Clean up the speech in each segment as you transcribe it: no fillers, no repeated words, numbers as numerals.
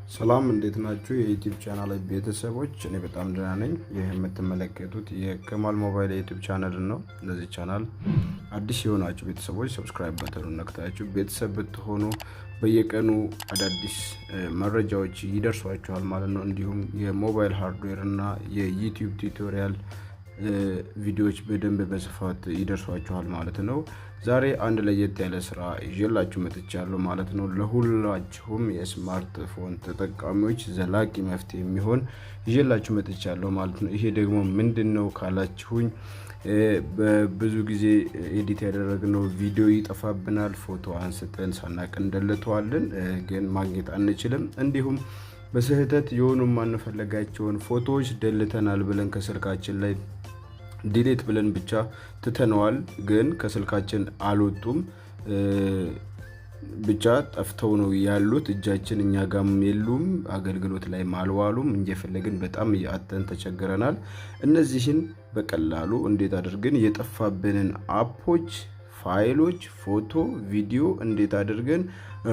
ሰላም እንዴት ናችሁ? የዩቲዩብ ቻናል ቤተሰቦች፣ እኔ በጣም ደህና ነኝ። ይህ የምትመለከቱት የከማል ሞባይል የዩቲዩብ ቻናል ነው። ለዚህ ቻናል አዲስ የሆናችሁ ቤተሰቦች ሰብስክራይብ በተኑን ነክታችሁ ቤተሰብ ብትሆኑ በየቀኑ አዳዲስ መረጃዎች ይደርሷችኋል ማለት ነው። እንዲሁም የሞባይል ሃርድዌር እና የዩቲዩብ ቱቶሪያል ቪዲዮዎች በደንብ በስፋት ይደርሷችኋል ማለት ነው። ዛሬ አንድ ለየት ያለ ስራ ይዤላችሁ መጥቻለሁ ማለት ነው። ለሁላችሁም የስማርትፎን ተጠቃሚዎች ዘላቂ መፍትሄ የሚሆን ይዤላችሁ መጥቻለሁ ማለት ነው። ይሄ ደግሞ ምንድነው ካላችሁኝ በብዙ ጊዜ ኤዲት ያደረግነው ቪዲዮ ይጠፋብናል። ፎቶ አንስተን ሳናቅ እንደልተዋለን፣ ግን ማግኘት አንችልም። እንዲሁም በስህተት የሆኑ ማንፈልጋቸውን ፎቶዎች ደልተናል ብለን ከስልካችን ላይ ዲሌት ብለን ብቻ ትተነዋል፣ ግን ከስልካችን አልወጡም። ብቻ ጠፍተው ነው ያሉት። እጃችን እኛ ጋም የሉም፣ አገልግሎት ላይ አልዋሉም። እንደፈለግን በጣም ያአተን ተቸግረናል። እነዚህን በቀላሉ እንዴት አድርገን የጠፋብንን አፖች፣ ፋይሎች፣ ፎቶ፣ ቪዲዮ እንዴት አድርገን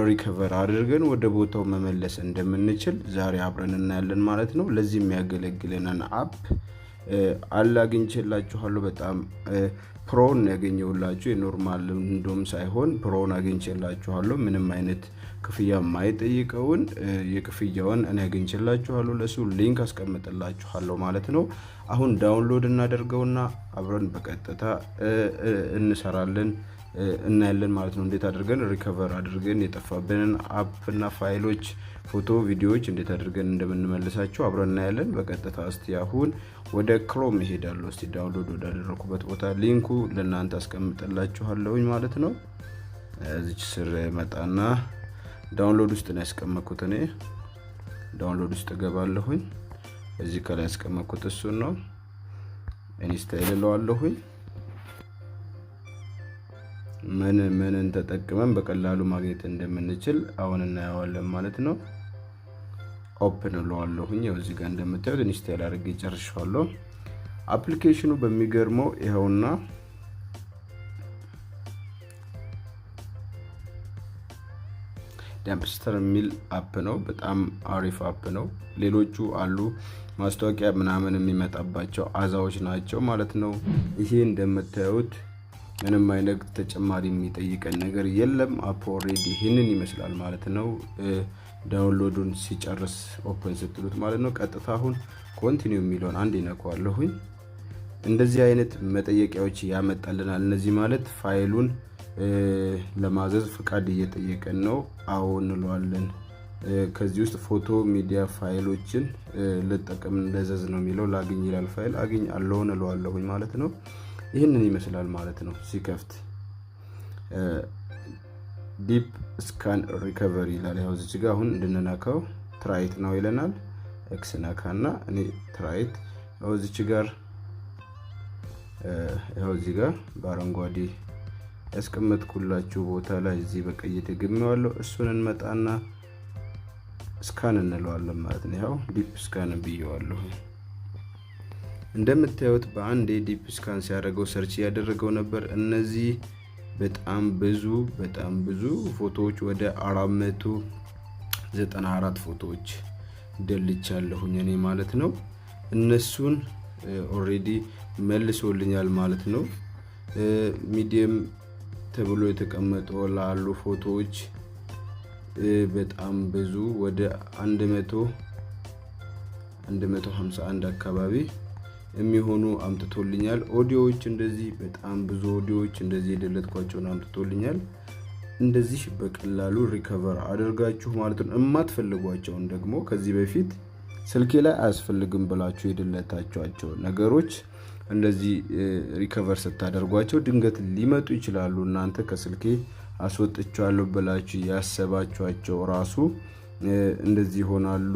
ሪከቨር አድርገን ወደ ቦታው መመለስ እንደምንችል ዛሬ አብረን እናያለን ማለት ነው። ለዚህ የሚያገለግለንን አፕ አላግኝቼላችኋለሁ። በጣም ፕሮን ያገኘሁላችሁ፣ የኖርማል እንደም ሳይሆን ፕሮን አግኝቼላችኋለሁ። ምንም አይነት ክፍያ ማይጠይቀውን የክፍያውን እኔ አግኝቼላችኋለሁ። ለሱ ሊንክ አስቀምጥላችኋለሁ ማለት ነው። አሁን ዳውንሎድ እናደርገውና አብረን በቀጥታ እንሰራለን እናያለን ማለት ነው። እንዴት አድርገን ሪከቨር አድርገን የጠፋብንን አፕ እና ፋይሎች፣ ፎቶ፣ ቪዲዮዎች እንዴት አድርገን እንደምንመልሳቸው አብረን እናያለን በቀጥታ። እስቲ አሁን ወደ ክሮም እሄዳለሁ። እስቲ ዳውንሎድ ወዳደረኩበት ቦታ ሊንኩ ለእናንተ አስቀምጥላችኋለሁ ማለት ነው። እዚች ስር መጣና ዳውንሎድ ውስጥ ነው ያስቀመጥኩት። እኔ ዳውንሎድ ውስጥ ገባለሁኝ። እዚህ ከላይ ያስቀመጥኩት እሱ ነው። ኢንስታል እለዋለሁኝ። ምን ተጠቅመን በቀላሉ ማግኘት እንደምንችል አሁን እናያለን ማለት ነው። ኦፕን እለዋለሁኝ። ያው እዚህ ጋር እንደምታዩት ኢንስታል አድርጌ ጨርሻለሁ። አፕሊኬሽኑ በሚገርመው ይሄውና ዳምፕስተር የሚል አፕ ነው። በጣም አሪፍ አፕ ነው። ሌሎቹ አሉ ማስታወቂያ ምናምን የሚመጣባቸው አዛዎች ናቸው ማለት ነው። ይሄ እንደምታዩት ምንም አይነት ተጨማሪ የሚጠይቀን ነገር የለም። አፕ ኦሬዲ ይሄንን ይመስላል ማለት ነው። ዳውንሎዱን ሲጨርስ ኦፕን ስትሉት ማለት ነው ቀጥታ አሁን ኮንቲኒው የሚለውን አንድ ይነካዋለሁኝ። እንደዚህ አይነት መጠየቂያዎች ያመጣልናል። እነዚህ ማለት ፋይሉን ለማዘዝ ፍቃድ እየጠየቀን ነው። አዎ እንለዋለን። ከዚህ ውስጥ ፎቶ፣ ሚዲያ ፋይሎችን ልጠቀም እንደዘዝ ነው የሚለው። ላግኝ ይላል። ፋይል አግኝ አለው እንለዋለሁኝ ማለት ነው። ይህንን ይመስላል ማለት ነው። ሲከፍት ዲፕ ስካን ሪከቨሪ ይላል። ያው እዚህ ጋር አሁን እንድንነካው ትራይት ነው ይለናል። ኤክስ ነካና እኔ ትራይት ያው እዚህ ጋር በአረንጓዴ ያስቀመጥኩላችሁ ቦታ ላይ እዚህ በቀይ ተገኘዋለሁ። እሱን እንመጣና ስካን እንለዋለን ማለት ነው። ያው ዲፕ ስካን ብየዋለሁ። እንደምታዩት በአንድ ዲፕ ስካን ሲያደርገው ሰርች ያደረገው ነበር። እነዚህ በጣም ብዙ ፎቶዎች ወደ 494 ፎቶዎች ደልቻለሁኝ እኔ ማለት ነው። እነሱን ኦሬዲ መልሶልኛል ማለት ነው። ሚዲየም ተብሎ የተቀመጠው ላሉ ፎቶዎች በጣም ብዙ ወደ 151 አካባቢ የሚሆኑ አምጥቶልኛል። ኦዲዮዎች እንደዚህ በጣም ብዙ ኦዲዮዎች እንደዚህ የደለትኳቸውን አምጥቶልኛል። እንደዚህ በቀላሉ ሪከቨር አድርጋችሁ ማለት ነው። የማትፈልጓቸውን ደግሞ ከዚህ በፊት ስልኬ ላይ አያስፈልግም ብላችሁ የደለታችኋቸው ነገሮች እንደዚህ ሪከቨር ስታደርጓቸው ድንገት ሊመጡ ይችላሉ። እናንተ ከስልኬ አስወጥቻለሁ ብላችሁ ያሰባችኋቸው ራሱ እንደዚህ ሆናሉ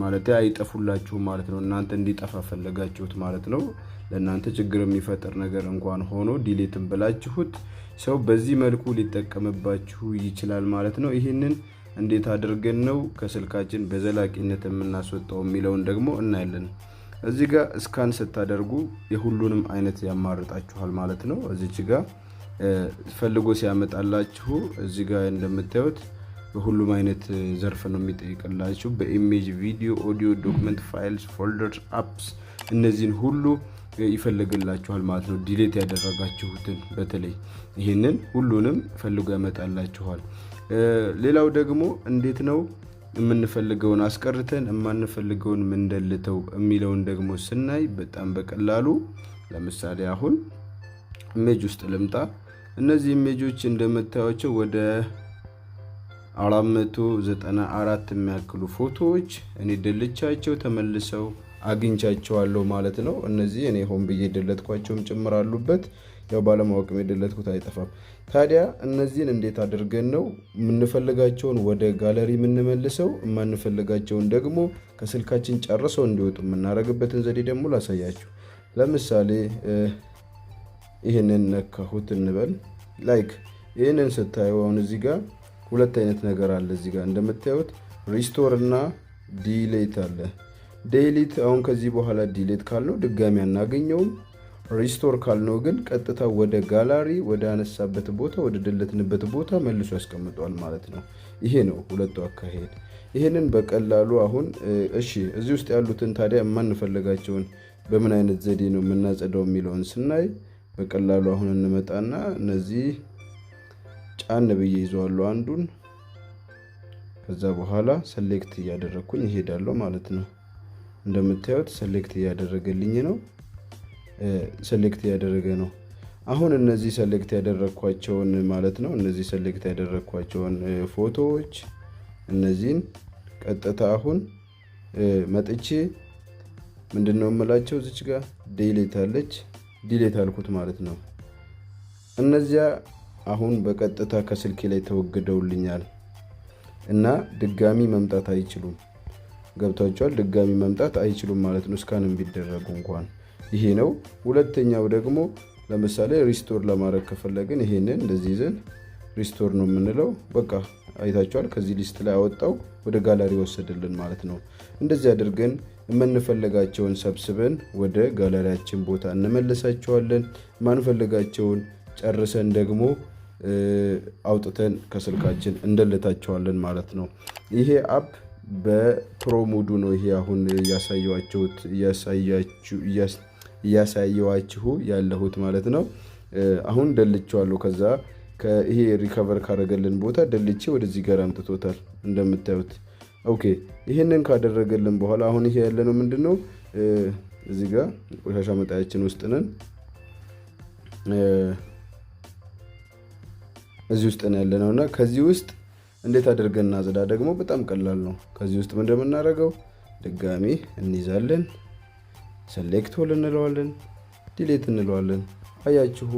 ማለት አይጠፉላችሁ ማለት ነው። እናንተ እንዲጠፋ ፈለጋችሁት ማለት ነው። ለእናንተ ችግር የሚፈጥር ነገር እንኳን ሆኖ ዲሌትም ብላችሁት ሰው በዚህ መልኩ ሊጠቀምባችሁ ይችላል ማለት ነው። ይሄንን እንዴት አድርገን ነው ከስልካችን በዘላቂነት የምናስወጣው የሚለውን ደግሞ እናያለን። እዚህ ጋር ስካን ስታደርጉ የሁሉንም አይነት ያማርጣችኋል ማለት ነው። እዚች ጋር ፈልጎ ሲያመጣላችሁ እዚህ ጋር እንደምታዩት በሁሉም አይነት ዘርፍ ነው የሚጠይቅላችሁ። በኢሜጅ፣ ቪዲዮ፣ ኦዲዮ፣ ዶክመንት፣ ፋይልስ፣ ፎልደርስ፣ አፕስ እነዚህን ሁሉ ይፈልግላችኋል ማለት ነው። ዲሌት ያደረጋችሁትን በተለይ ይህንን ሁሉንም ፈልጎ ያመጣላችኋል። ሌላው ደግሞ እንዴት ነው የምንፈልገውን አስቀርተን የማንፈልገውን ምንደልተው የሚለውን ደግሞ ስናይ በጣም በቀላሉ ለምሳሌ አሁን ኢሜጅ ውስጥ ልምጣ። እነዚህ ኢሜጆች እንደምታዩቸው ወደ 494 የሚያክሉ ፎቶዎች እኔ ደልቻቸው ተመልሰው አግኝቻቸዋለሁ ማለት ነው። እነዚህ እኔ ሆን ብዬ ደለትኳቸውም ጭምር አሉበት። ያው ባለማወቅም የደለትኩት አይጠፋም። ታዲያ እነዚህን እንዴት አድርገን ነው የምንፈልጋቸውን ወደ ጋለሪ የምንመልሰው፣ የማንፈልጋቸውን ደግሞ ከስልካችን ጨርሰው እንዲወጡ የምናደርግበትን ዘዴ ደግሞ ላሳያችሁ። ለምሳሌ ይህንን ነካሁት እንበል። ላይክ ይህንን ስታዩ አሁን እዚህ ጋር ሁለት አይነት ነገር አለ። እዚህ ጋር እንደምታዩት ሪስቶር እና ዲሌት አለ። ዲሌት አሁን ከዚህ በኋላ ዲሌት ካልነው ድጋሚ አናገኘውም። ሪስቶር ካልነው ግን ቀጥታ ወደ ጋላሪ ወደ አነሳበት ቦታ ወደ ደለትንበት ቦታ መልሶ ያስቀምጠዋል ማለት ነው። ይሄ ነው ሁለቱ አካሄድ። ይሄንን በቀላሉ አሁን እሺ እዚህ ውስጥ ያሉትን ታዲያ የማንፈልጋቸውን በምን አይነት ዘዴ ነው የምናጸዳው የሚለውን ስናይ በቀላሉ አሁን እንመጣና እነዚህ ጫን ብዬ ይዘዋለሁ አንዱን። ከዛ በኋላ ሰሌክት እያደረኩኝ እሄዳለሁ ማለት ነው። እንደምታዩት ሰሌክት እያደረገልኝ ነው። ሰሌክት ያደረገ ነው። አሁን እነዚህ ሰሌክት ያደረኳቸውን ማለት ነው እነዚህ ሰሌክት ያደረኳቸውን ፎቶዎች እነዚህን ቀጥታ አሁን መጥቼ ምንድነው የምላቸው እዚች ጋር ዲሌት አለች። ዲሌት አልኩት ማለት ነው። እነዚያ አሁን በቀጥታ ከስልኬ ላይ ተወግደውልኛል እና ድጋሚ መምጣት አይችሉም። ገብታችኋል? ድጋሚ መምጣት አይችሉም ማለት ነው ስካንም ቢደረጉ እንኳን። ይሄ ነው። ሁለተኛው ደግሞ ለምሳሌ ሪስቶር ለማድረግ ከፈለግን ይሄንን እንደዚህ ይዘን ሪስቶር ነው የምንለው። በቃ አይታችኋል? ከዚህ ሊስት ላይ አወጣው ወደ ጋላሪ ወሰደልን ማለት ነው። እንደዚህ አድርገን የምንፈልጋቸውን ሰብስበን ወደ ጋላሪያችን ቦታ እንመልሳቸዋለን። ማንፈልጋቸውን ጨርሰን ደግሞ አውጥተን ከስልካችን እንደልታቸዋለን ማለት ነው። ይሄ አፕ በፕሮ ሞዱ ነው። ይሄ አሁን እያሳየዋችሁ ያለሁት ማለት ነው። አሁን ደልቼዋለሁ። ከዛ ይሄ ሪከቨር ካደረገልን ቦታ ደልቼ ወደዚህ ጋር አምጥቶታል እንደምታዩት። ኦኬ ይሄንን ካደረገልን በኋላ አሁን ይሄ ያለነው ምንድነው? እዚህ ጋር ቆሻሻ መጣያችን ውስጥ ነን። እዚህ ውስጥ ነው ያለነውና ከዚህ ውስጥ እንዴት አድርገን እናጽዳ ደግሞ በጣም ቀላል ነው። ከዚህ ውስጥ ምን እንደምናደርገው ድጋሚ እንይዛለን፣ ሰሌክት ሆል እንለዋለን፣ ዲሌት እንለዋለን። አያችሁ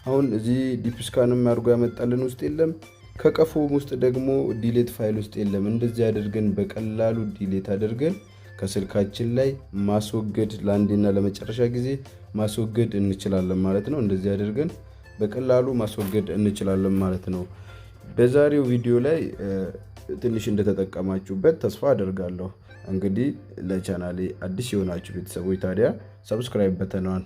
አሁን እዚህ ዲፕ ስካንም አድርጎ ያመጣልን ውስጥ የለም። ከቀፎም ውስጥ ደግሞ ዲሌት ፋይል ውስጥ የለም። እንደዚህ አድርገን በቀላሉ ዲሌት አድርገን ከስልካችን ላይ ማስወገድ ለአንዴና ለመጨረሻ ጊዜ ማስወገድ እንችላለን ማለት ነው። እንደዚህ አድርገን በቀላሉ ማስወገድ እንችላለን ማለት ነው። በዛሬው ቪዲዮ ላይ ትንሽ እንደተጠቀማችሁበት ተስፋ አደርጋለሁ። እንግዲህ ለቻናሌ አዲስ የሆናችሁ ቤተሰቦች ታዲያ ሰብስክራይብ በተኗን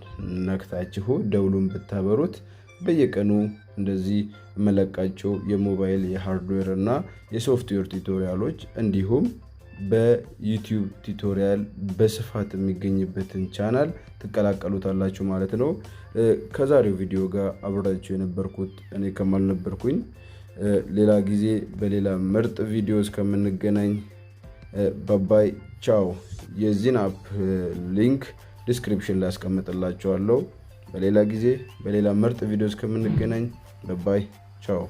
ነክታችሁ ደውሉን ብታበሩት በየቀኑ እንደዚህ መለቃቸው የሞባይል የሃርድዌር እና የሶፍትዌር ቱቶሪያሎች እንዲሁም በዩቲዩብ ቱቶሪያል በስፋት የሚገኝበትን ቻናል ትቀላቀሉታላችሁ ማለት ነው። ከዛሬው ቪዲዮ ጋር አብራችሁ የነበርኩት እኔ ከማል ነበርኩኝ። ሌላ ጊዜ በሌላ ምርጥ ቪዲዮ እስከምንገናኝ ባባይ ቻው። የዚህን አፕ ሊንክ ዲስክሪፕሽን ላይ አስቀምጥላችኋለሁ። በሌላ ጊዜ በሌላ ምርጥ ቪዲዮ እስከምንገናኝ ባባይ ቻው።